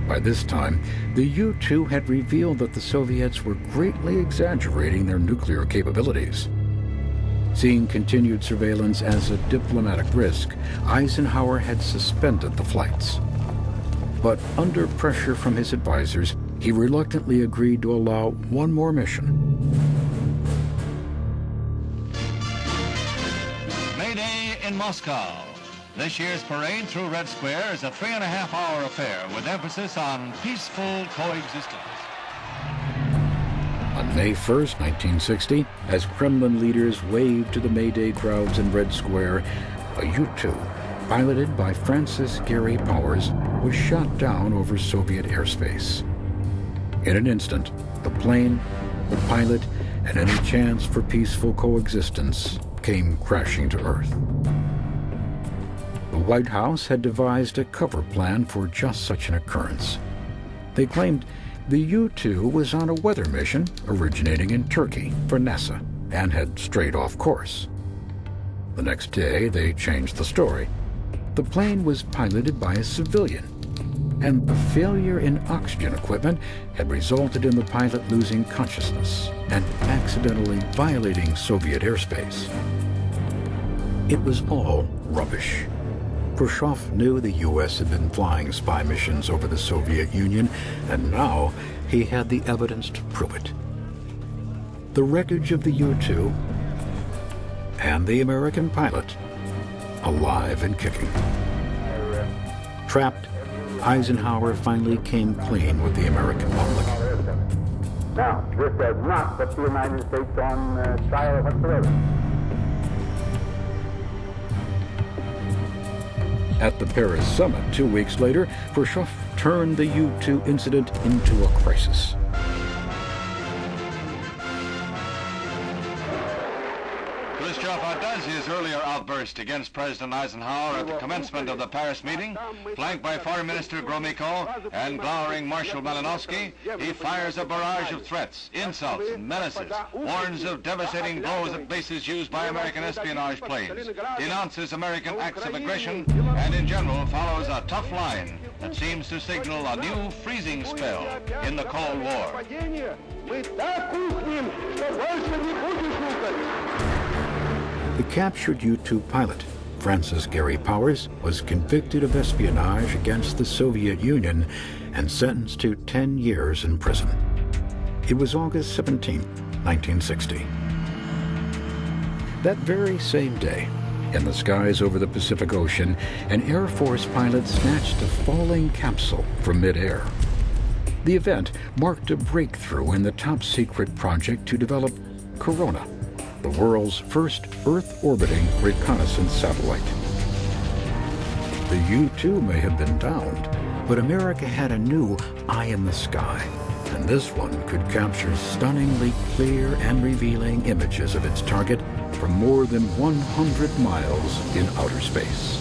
By this time, the U-2 had revealed that the Soviets were greatly exaggerating their nuclear capabilities. Seeing continued surveillance as a diplomatic risk, Eisenhower had suspended the flights. But under pressure from his advisors, he reluctantly agreed to allow one more mission. May Day in Moscow. This year's parade through Red Square is a 3.5-hour affair with emphasis on peaceful coexistence. On May 1st, 1960, as Kremlin leaders waved to the May Day crowds in Red Square, a U-2, piloted by Francis Gary Powers, was shot down over Soviet airspace. In an instant, the plane, the pilot, and any chance for peaceful coexistence came crashing to Earth. The White House had devised a cover plan for just such an occurrence. They claimed the U-2 was on a weather mission originating in Turkey for NASA and had strayed off course. The next day, they changed the story. The plane was piloted by a civilian, and the failure in oxygen equipment had resulted in the pilot losing consciousness and accidentally violating Soviet airspace. It was all rubbish. Khrushchev knew the U.S. had been flying spy missions over the Soviet Union, and now he had the evidence to prove it. The wreckage of the U-2 and the American pilot, alive and kicking. Trapped, Eisenhower finally came clean with the American public. Now, this does not put the United States on trial whatsoever. At the Paris summit 2 weeks later, Khrushchev turned the U-2 incident into a crisis. Khrushchev outdoes his earlier outburst against President Eisenhower at the commencement of the Paris meeting. Flanked by Foreign Minister Gromyko and glowering Marshal Malinowski, he fires a barrage of threats, insults, and menaces, warns of devastating blows at bases used by American espionage planes, denounces American acts of aggression, and in general follows a tough line that seems to signal a new freezing spell in the Cold War. The captured U-2 pilot, Francis Gary Powers, was convicted of espionage against the Soviet Union and sentenced to 10 years in prison. It was August 17, 1960. That very same day, in the skies over the Pacific Ocean, an Air Force pilot snatched a falling capsule from midair. The event marked a breakthrough in the top-secret project to develop Corona, the world's first Earth-orbiting reconnaissance satellite. The U-2 may have been downed, but America had a new eye in the sky, and this one could capture stunningly clear and revealing images of its target from more than 100 miles in outer space.